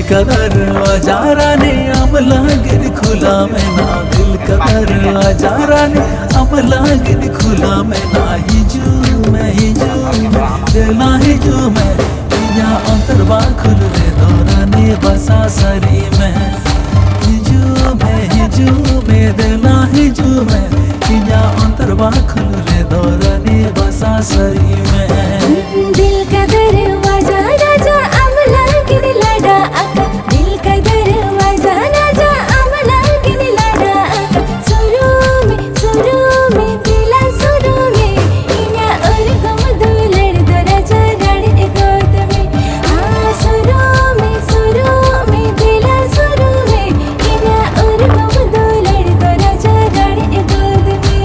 का दरवाजा रानी अमला गिर खुला में ना, दिल का दरवाजा रानी अमला गिर खुला में ना, हिजू में दिला हिजू में या अंतरवा खुल रे दौरानी बसा सरी में, हिजू में दिला हिजू में या अंतरवा खुल रे दौरानी बसा सरी में। दिल का दरवाजा राजा अमला गिर लड़ा आका, दिल का दरवाजा राजा अमला गिर लड़ा आका, सुरू में दिला सुरू में इना और गम दुलड़ दो राजा रानी गोद में, हाँ सुरू में दिला सुरू में इना और गम दुलड़ दो राजा रानी गोद में।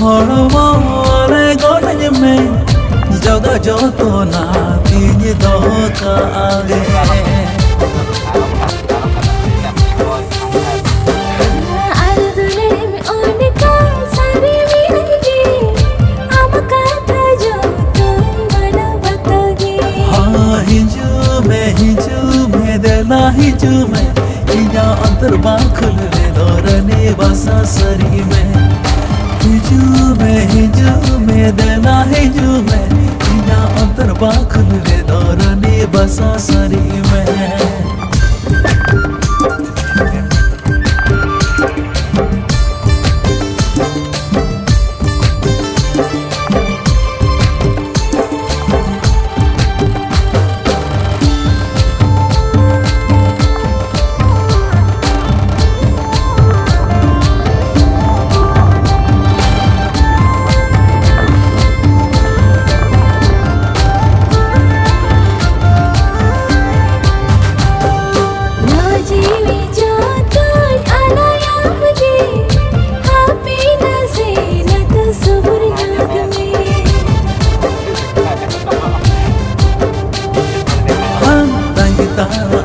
हड़वारे गणज में जगह जो तो ना तीन दो का आगे, हिजू में दिला हिजू में इया अंतर बाखुल रे दौरने बसा सरी में, हिजू में दिला हिजू में इया अंतर बाखुल रे दौरने बसा सरी में।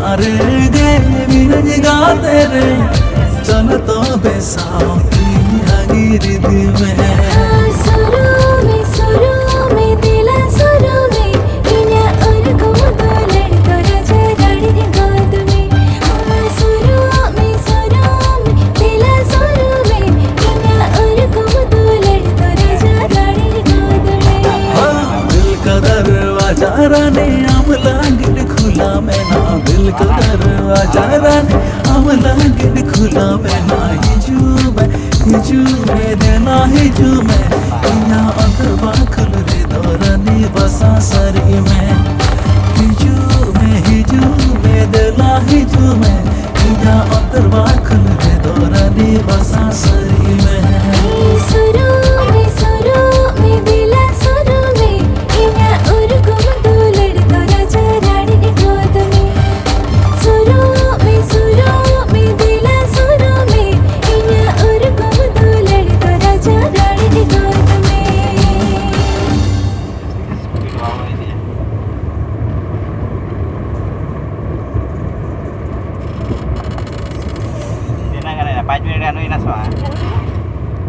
अरे गे मिनज गाते रे चल तो बेसाती हगी रिद में, सुरू में दिला सुरू में इना और गम दुलड़ दो राजा रानी गोद में, सुरू में दिला सुरू में इना और गम दुलड़ दो राजा रानी गोद में। दिल का दरवाजा रानी अमला गिर खुला में ना, दिल का दरवाजा रानी अमला गिर खुला में ना, हिजू में देना हिजू में इया अंतरवा खुल रे दौरानी बसा सरी में, हिजू में दिला हिजू में इया अंतरवा खुल रे दौरानी बसा सरी में। सुरू में दिला सुरू में इना और गम दुलड़ दो राजा रानी गोद में, सुरू में दिला सुरू में इना और गम दुलड़ दो राजा रानी गोद में। पाँच मिनट हुई सोआ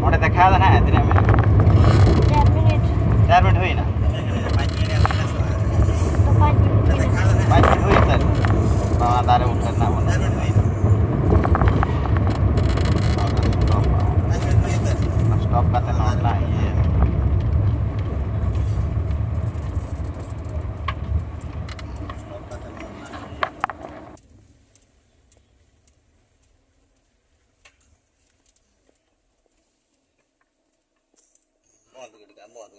मोटे देखा ना है दिन में 4 मिनट हुई ना, 5 मिनट हुई सर तारे उठना स्टॉप का तो ये बहुत